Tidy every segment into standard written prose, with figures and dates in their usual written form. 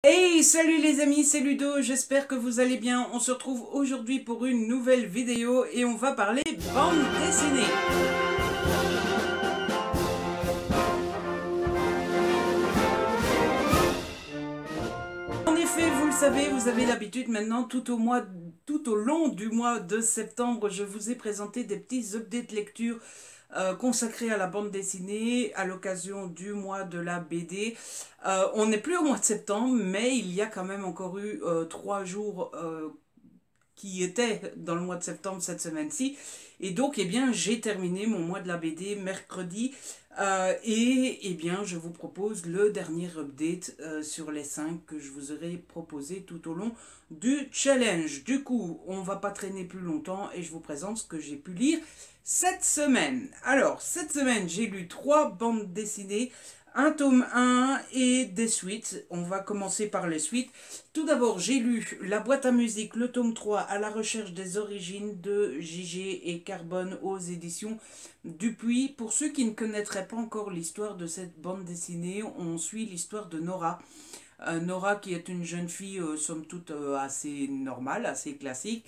Hey, salut les amis, c'est Ludo, j'espère que vous allez bien. On se retrouve aujourd'hui pour une nouvelle vidéo et on va parler bande dessinée. En effet, vous le savez, vous avez l'habitude maintenant, tout au long du mois de septembre, je vous ai présenté des petits updates lecture consacrés à la bande dessinée à l'occasion du mois de la BD. On n'est plus au mois de septembre, mais il y a quand même encore eu 3 jours qui étaient dans le mois de septembre cette semaine-ci. Et donc, eh bien, j'ai terminé mon mois de la BD mercredi. Et eh bien, je vous propose le dernier update sur les 5 que je vous aurai proposé tout au long du challenge. Du coup, on va pas traîner plus longtemps et je vous présente ce que j'ai pu lire cette semaine. Alors, cette semaine, j'ai lu 3 bandes dessinées, un tome 1 et des suites. On va commencer par les suites. Tout d'abord, j'ai lu La boîte à musique, le tome 3, à la recherche des origines de JG et Carbone aux éditions Dupuis. Pour ceux qui ne connaîtraient pas encore l'histoire de cette bande dessinée, on suit l'histoire de Nora. Nora qui est une jeune fille somme toute assez normale, assez classique,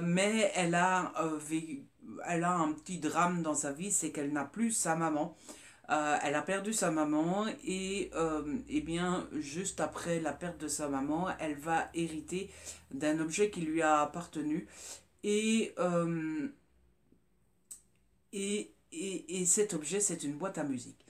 mais elle a un petit drame dans sa vie, c'est qu'elle n'a plus sa maman. Elle a perdu sa maman et eh bien juste après la perte de sa maman, elle va hériter d'un objet qui lui a appartenu et, et cet objet c'est une boîte à musique.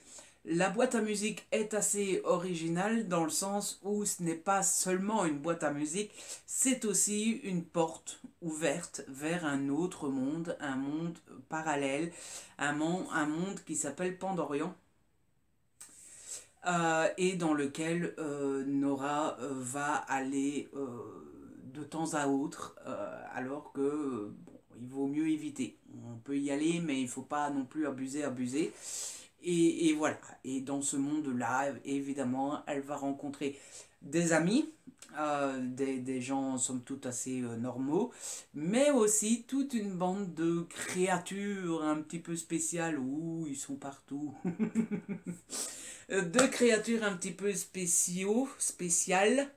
La boîte à musique est assez originale dans le sens où ce n'est pas seulement une boîte à musique, c'est aussi une porte ouverte vers un autre monde, un monde parallèle, un monde qui s'appelle Pandorian. Et dans lequel Nora va aller de temps à autre, alors que bon, il vaut mieux éviter. On peut y aller, mais il ne faut pas non plus abuser. Et voilà. Et dans ce monde-là, évidemment, elle va rencontrer des amis, des gens somme toute assez normaux, mais aussi toute une bande de créatures un petit peu spéciales. Ouh, ils sont partout. De créatures un petit peu spéciales,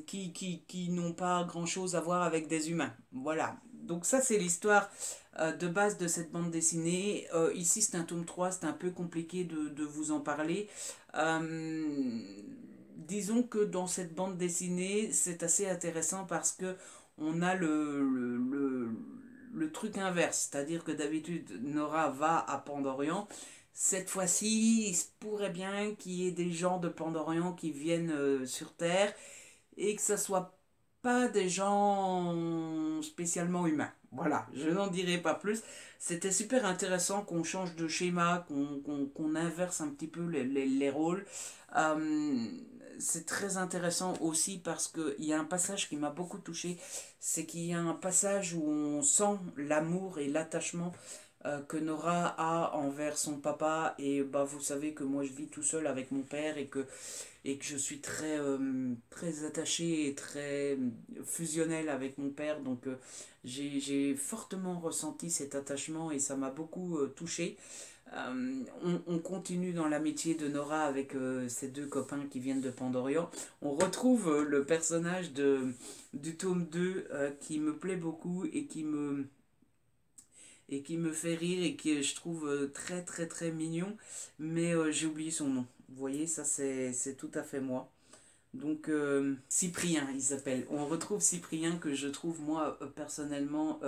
qui n'ont pas grand-chose à voir avec des humains. Voilà. Donc ça, c'est l'histoire de base de cette bande dessinée. Ici, c'est un tome 3, c'est un peu compliqué de vous en parler. Disons que dans cette bande dessinée, c'est assez intéressant parce que on a le truc inverse. C'est-à-dire que d'habitude, Nora va à Pandorian. Cette fois-ci, il se pourrait bien qu'il y ait des gens de Pandorian qui viennent sur Terre et que ça soit pas des gens spécialement humains. Voilà, je n'en dirai pas plus. C'était super intéressant qu'on change de schéma, qu'on inverse un petit peu les rôles. Euh, c'est très intéressant aussi parce qu'il y a un passage qui m'a beaucoup touché. C'est qu'il y a un passage où on sent l'amour et l'attachement que Nora a envers son papa. Et bah, vous savez que moi je vis tout seul avec mon père et que je suis très attaché et très fusionnel avec mon père. Donc j'ai fortement ressenti cet attachement et ça m'a beaucoup touché. On continue dans l'amitié de Nora avec ses 2 copains qui viennent de Pandorian. On retrouve le personnage du tome 2 qui me plaît beaucoup et qui me fait rire et qui je trouve très mignon, mais j'ai oublié son nom. Vous voyez, ça c'est tout à fait moi. Donc Cyprien, il s'appelle. On retrouve Cyprien que je trouve moi personnellement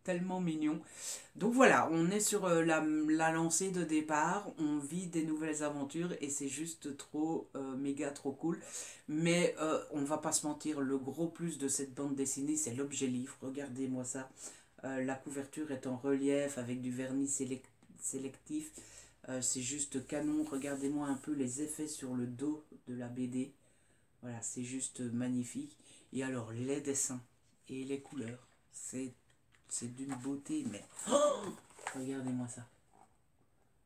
tellement mignon. Donc voilà, on est sur la lancée de départ, on vit des nouvelles aventures et c'est juste trop méga trop cool. Mais on va pas se mentir, le gros plus de cette bande dessinée, c'est l'objet livre. Regardez-moi ça. La couverture est en relief avec du vernis sélectif. C'est juste canon. Regardez-moi un peu les effets sur le dos de la BD. Voilà, c'est juste magnifique. Et alors, les dessins et les couleurs, c'est d'une beauté, mais... Oh, regardez-moi ça.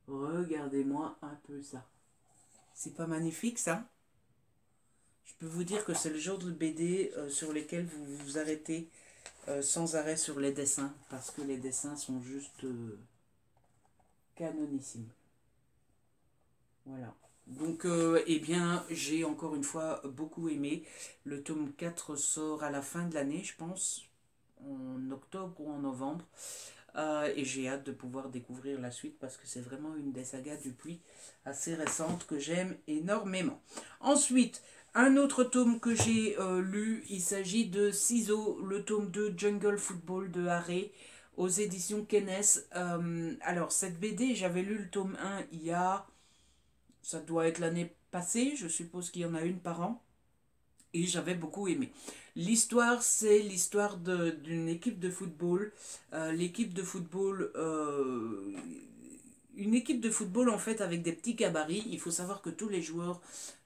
Regardez-moi un peu ça. C'est pas magnifique, ça? Je peux vous dire que c'est le genre de BD sur lesquels vous vous arrêtez sans arrêt sur les dessins, parce que les dessins sont juste canonissimes. Voilà. Donc, eh bien, j'ai encore une fois beaucoup aimé. Le tome 4 sort à la fin de l'année, je pense, en octobre ou en novembre. Et j'ai hâte de pouvoir découvrir la suite parce que c'est vraiment une des sagas Dupuis assez récentes que j'aime énormément. Ensuite, un autre tome que j'ai lu, il s'agit de Ciseaux, le tome 2 Jungle Football de Haré aux éditions Kennes. Alors, cette BD, j'avais lu le tome 1 il y a, ça doit être l'année passée, je suppose qu'il y en a une par an. Et j'avais beaucoup aimé. L'histoire, c'est l'histoire d'une équipe de football. L'équipe de football, une équipe de football en fait avec des petits gabarits. Il faut savoir que tous les joueurs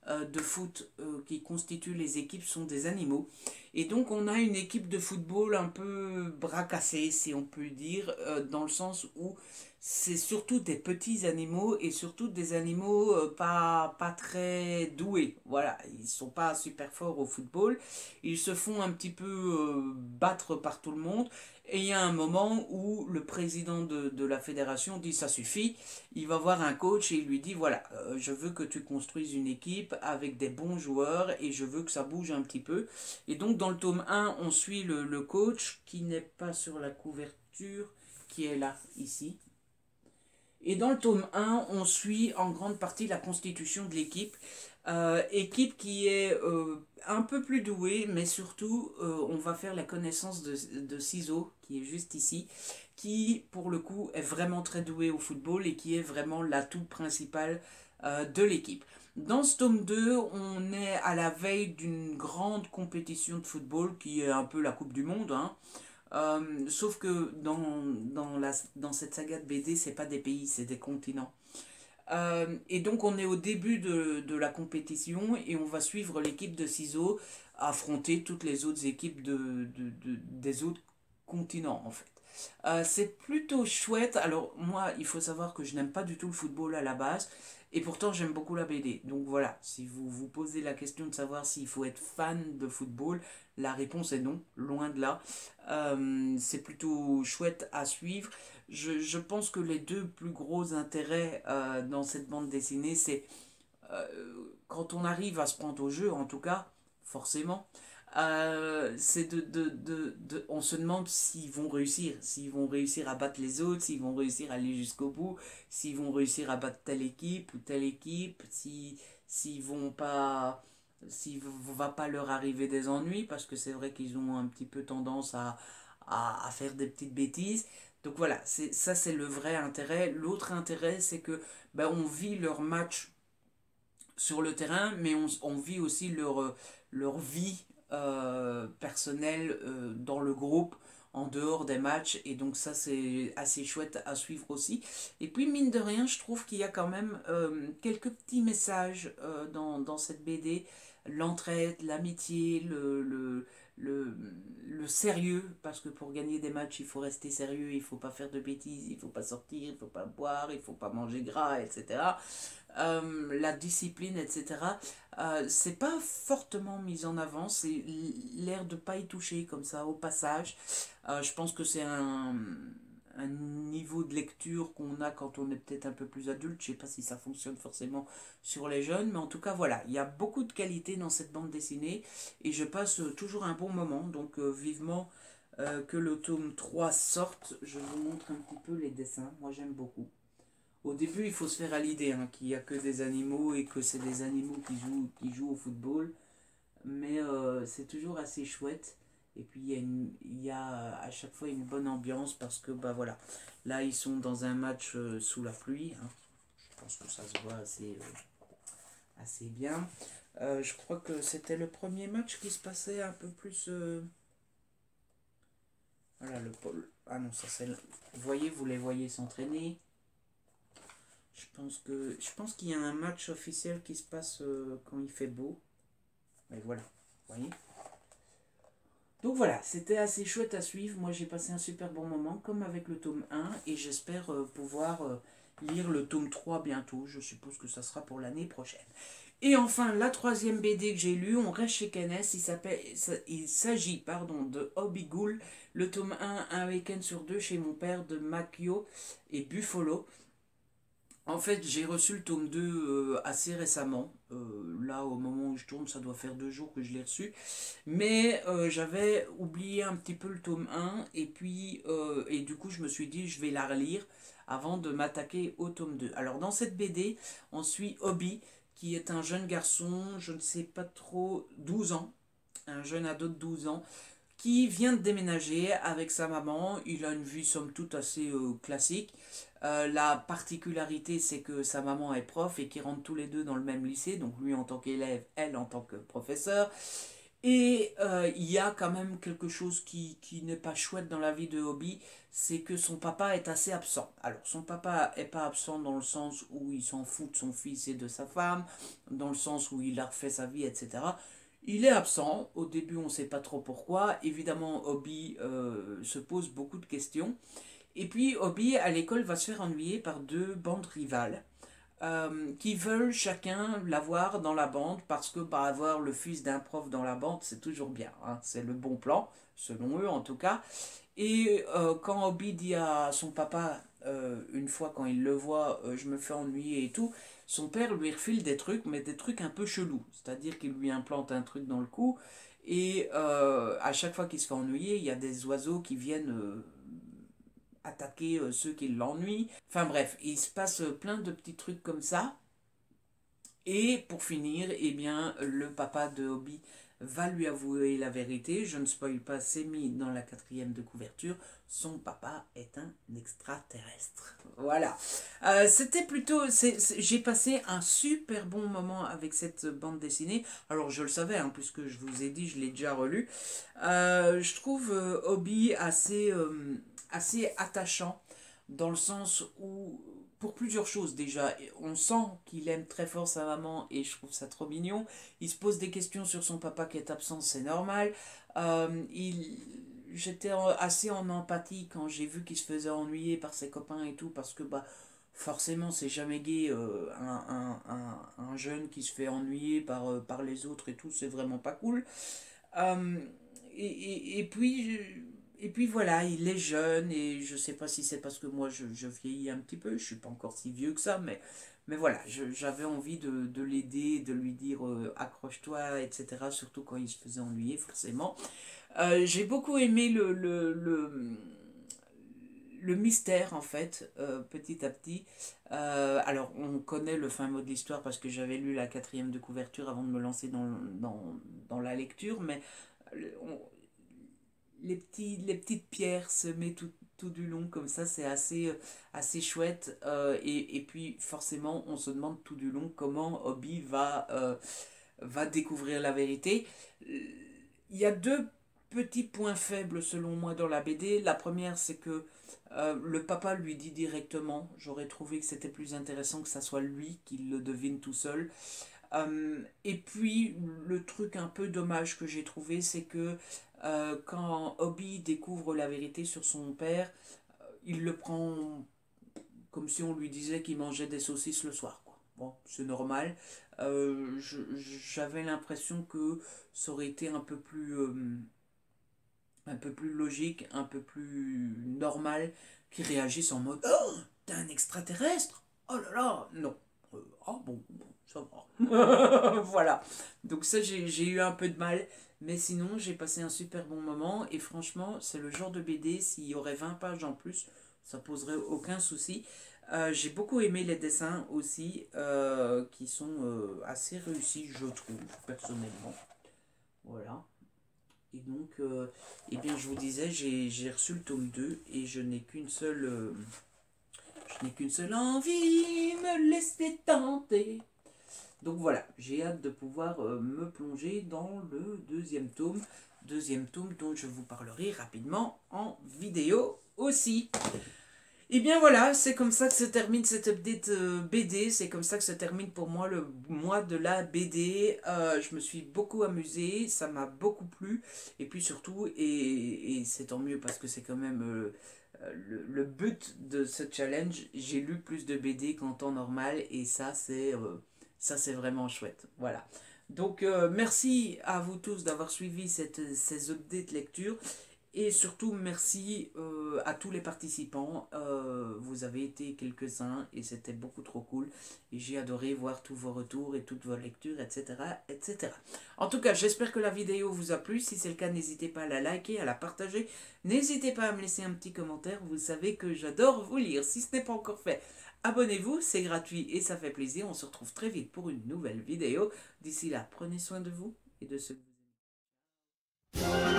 de foot qui constituent les équipes sont des animaux. Et donc on a une équipe de football un peu bras cassés, si on peut dire, dans le sens où c'est surtout des petits animaux et surtout des animaux pas très doués. Voilà, ils sont pas super forts au football. Ils se font un petit peu battre par tout le monde. Et il y a un moment où le président de la fédération dit ça suffit. Il va voir un coach et il lui dit voilà, je veux que tu construises une équipe avec des bons joueurs et je veux que ça bouge un petit peu. Et donc dans le tome 1, on suit le coach qui n'est pas sur la couverture, qui est là, ici. Et dans le tome 1, on suit en grande partie la constitution de l'équipe. Équipe qui est un peu plus douée, mais surtout, on va faire la connaissance de Ciseaux, qui est juste ici, qui, pour le coup, est vraiment très doué au football et qui est vraiment l'atout principal de l'équipe. Dans ce tome 2, on est à la veille d'une grande compétition de football qui est un peu la Coupe du Monde, hein. Sauf que dans cette saga de BD, c'est pas des pays, c'est des continents. Et donc on est au début de la compétition et on va suivre l'équipe de Ciseaux affronter toutes les autres équipes des autres continents en fait. C'est plutôt chouette. Alors moi, il faut savoir que je n'aime pas du tout le football à la base. Et pourtant, j'aime beaucoup la BD. Donc voilà, si vous vous posez la question de savoir s'il faut être fan de football, la réponse est non, loin de là. C'est plutôt chouette à suivre. Je pense que les deux plus gros intérêts dans cette bande dessinée, c'est quand on arrive à se prendre au jeu, en tout cas, forcément, c'est on se demande s'ils vont réussir à battre les autres, s'ils vont réussir à aller jusqu'au bout, s'ils vont réussir à battre telle équipe ou telle équipe, s'ils vont pas, s'il va pas leur arriver des ennuis, parce que c'est vrai qu'ils ont un petit peu tendance à faire des petites bêtises. Donc voilà, ça c'est le vrai intérêt. L'autre intérêt, c'est que ben, on vit leur match sur le terrain, mais on vit aussi leur vie personnelle dans le groupe, en dehors des matchs, et donc ça c'est assez chouette à suivre aussi. Et puis mine de rien, je trouve qu'il y a quand même quelques petits messages dans cette BD, l'entraide, l'amitié, le sérieux, parce que pour gagner des matchs, il faut rester sérieux, il faut pas faire de bêtises, il faut pas sortir, il faut pas boire, il faut pas manger gras, etc. La discipline, etc. C'est pas fortement mis en avant, c'est l'air de pas y toucher comme ça au passage. Je pense que c'est un niveau de lecture qu'on a quand on est peut-être un peu plus adulte. Je sais pas si ça fonctionne forcément sur les jeunes, mais en tout cas voilà, il y a beaucoup de qualité dans cette bande dessinée et je passe toujours un bon moment. Donc vivement que le tome 3 sorte. Je vous montre un petit peu les dessins, moi j'aime beaucoup. Au début, il faut se faire à l'idée hein, qu'il n'y a que des animaux et que c'est des animaux qui jouent au football. Mais c'est toujours assez chouette. Et puis il y a à chaque fois une bonne ambiance parce que bah voilà, là ils sont dans un match sous la pluie, hein. Je pense que ça se voit assez bien. Je crois que c'était le premier match qui se passait un peu plus. Voilà le pôle. Ah non, ça c'est. Vous les voyez s'entraîner. Je pense qu'il y a un match officiel qui se passe quand il fait beau. Mais voilà, vous voyez. Donc voilà, c'était assez chouette à suivre. Moi j'ai passé un super bon moment, comme avec le tome 1, et j'espère pouvoir lire le tome 3 bientôt. Je suppose que ça sera pour l'année prochaine. Et enfin, la troisième BD que j'ai lue, on reste chez Kennes, il s'agit de Hobby Ghoul, le tome 1, un week-end sur deux chez mon père de Macchio et Buffalo. En fait, j'ai reçu le tome 2 assez récemment. Là, au moment où je tourne, ça doit faire 2 jours que je l'ai reçu. Mais j'avais oublié un petit peu le tome 1. Et du coup, je me suis dit, je vais la relire avant de m'attaquer au tome 2. Alors, dans cette BD, on suit Obi, qui est un jeune garçon, je ne sais pas trop, 12 ans. Un jeune ado de 12 ans qui vient de déménager avec sa maman. Il a une vie somme toute assez classique. La particularité, c'est que sa maman est prof et qu'ils rentrent tous les deux dans le même lycée, donc lui en tant qu'élève, elle en tant que professeur. Et il y a quand même quelque chose qui n'est pas chouette dans la vie de Hobby, c'est que son papa est assez absent. Alors son papa est pas absent dans le sens où il s'en fout de son fils et de sa femme, dans le sens où il a refait sa vie, etc. Il est absent, au début on ne sait pas trop pourquoi, évidemment Hobby se pose beaucoup de questions, et puis Hobby à l'école va se faire ennuyer par 2 bandes rivales qui veulent chacun l'avoir dans la bande parce que bah, avoir le fils d'un prof dans la bande c'est toujours bien, hein, c'est le bon plan, selon eux en tout cas. Et quand Obi dit à son papa, une fois quand il le voit, je me fais ennuyer et tout, son père lui refile des trucs, mais des trucs un peu chelous. C'est-à-dire qu'il lui implante un truc dans le cou, et à chaque fois qu'il se fait ennuyer, il y a des oiseaux qui viennent attaquer ceux qui l'ennuient. Enfin bref, il se passe plein de petits trucs comme ça. Et pour finir, eh bien, le papa de Hobby va lui avouer la vérité. Je ne spoil pas, c'est mis dans la 4e de couverture. Son papa est un extraterrestre. Voilà. C'était plutôt... J'ai passé un super bon moment avec cette bande dessinée. Alors, je le savais, hein, puisque je vous ai dit, je l'ai déjà relu. Je trouve Hobby assez attachant, dans le sens où pour plusieurs choses déjà. On sent qu'il aime très fort sa maman et je trouve ça trop mignon. Il se pose des questions sur son papa qui est absent, c'est normal. J'étais assez en empathie quand j'ai vu qu'il se faisait ennuyer par ses copains et tout, parce que bah forcément c'est jamais gai, un jeune qui se fait ennuyer par les autres et tout, c'est vraiment pas cool. Euh, et puis, voilà, il est jeune et je sais pas si c'est parce que moi je vieillis un petit peu, je suis pas encore si vieux que ça, mais voilà, j'avais envie de l'aider, de lui dire accroche-toi, etc. Surtout quand il se faisait ennuyer, forcément. J'ai beaucoup aimé le mystère en fait, petit à petit. Alors on connaît le fin mot de l'histoire parce que j'avais lu la 4e de couverture avant de me lancer dans la lecture, mais on- les petites pierres semées tout du long comme ça, c'est assez chouette. Et puis forcément, on se demande tout du long comment Hobby va découvrir la vérité. Il y a 2 petits points faibles selon moi dans la BD. La première, c'est que le papa lui dit directement. J'aurais trouvé que c'était plus intéressant que ça soit lui qui le devine tout seul. Et puis, le truc un peu dommage que j'ai trouvé, c'est que quand Hobby découvre la vérité sur son père, il le prend comme si on lui disait qu'il mangeait des saucisses le soir, quoi. Bon, c'est normal. J'avais l'impression que ça aurait été un peu plus logique, un peu plus normal, qu'il réagisse en mode oh, t'es un extraterrestre? Oh là là! Non. Ah bon, ça va. Voilà. Donc ça, j'ai eu un peu de mal. Mais sinon, j'ai passé un super bon moment. Et franchement, c'est le genre de BD, s'il y aurait 20 pages en plus, ça poserait aucun souci. J'ai beaucoup aimé les dessins aussi, qui sont assez réussis, je trouve, personnellement. Voilà. Et donc, eh bien, je vous disais, j'ai reçu le tome 2 et je n'ai qu'une seule envie, me laisser tenter. Donc voilà, j'ai hâte de pouvoir me plonger dans le deuxième tome dont je vous parlerai rapidement en vidéo aussi. Et bien voilà, c'est comme ça que se termine cette update BD, c'est comme ça que se termine pour moi le mois de la BD. Je me suis beaucoup amusée, ça m'a beaucoup plu, et puis surtout, et c'est tant mieux parce que c'est quand même le but de ce challenge, j'ai lu plus de BD qu'en temps normal, et ça c'est vraiment chouette. Voilà. Donc merci à vous tous d'avoir suivi ces updates lecture. Et surtout, merci à tous les participants. Vous avez été quelques-uns et c'était beaucoup trop cool. Et j'ai adoré voir tous vos retours et toutes vos lectures, etc., etc. En tout cas, j'espère que la vidéo vous a plu. Si c'est le cas, n'hésitez pas à la liker, à la partager. N'hésitez pas à me laisser un petit commentaire. Vous savez que j'adore vous lire. Si ce n'est pas encore fait, abonnez-vous. C'est gratuit et ça fait plaisir. On se retrouve très vite pour une nouvelle vidéo. D'ici là, prenez soin de vous et de ceux que vous aimez.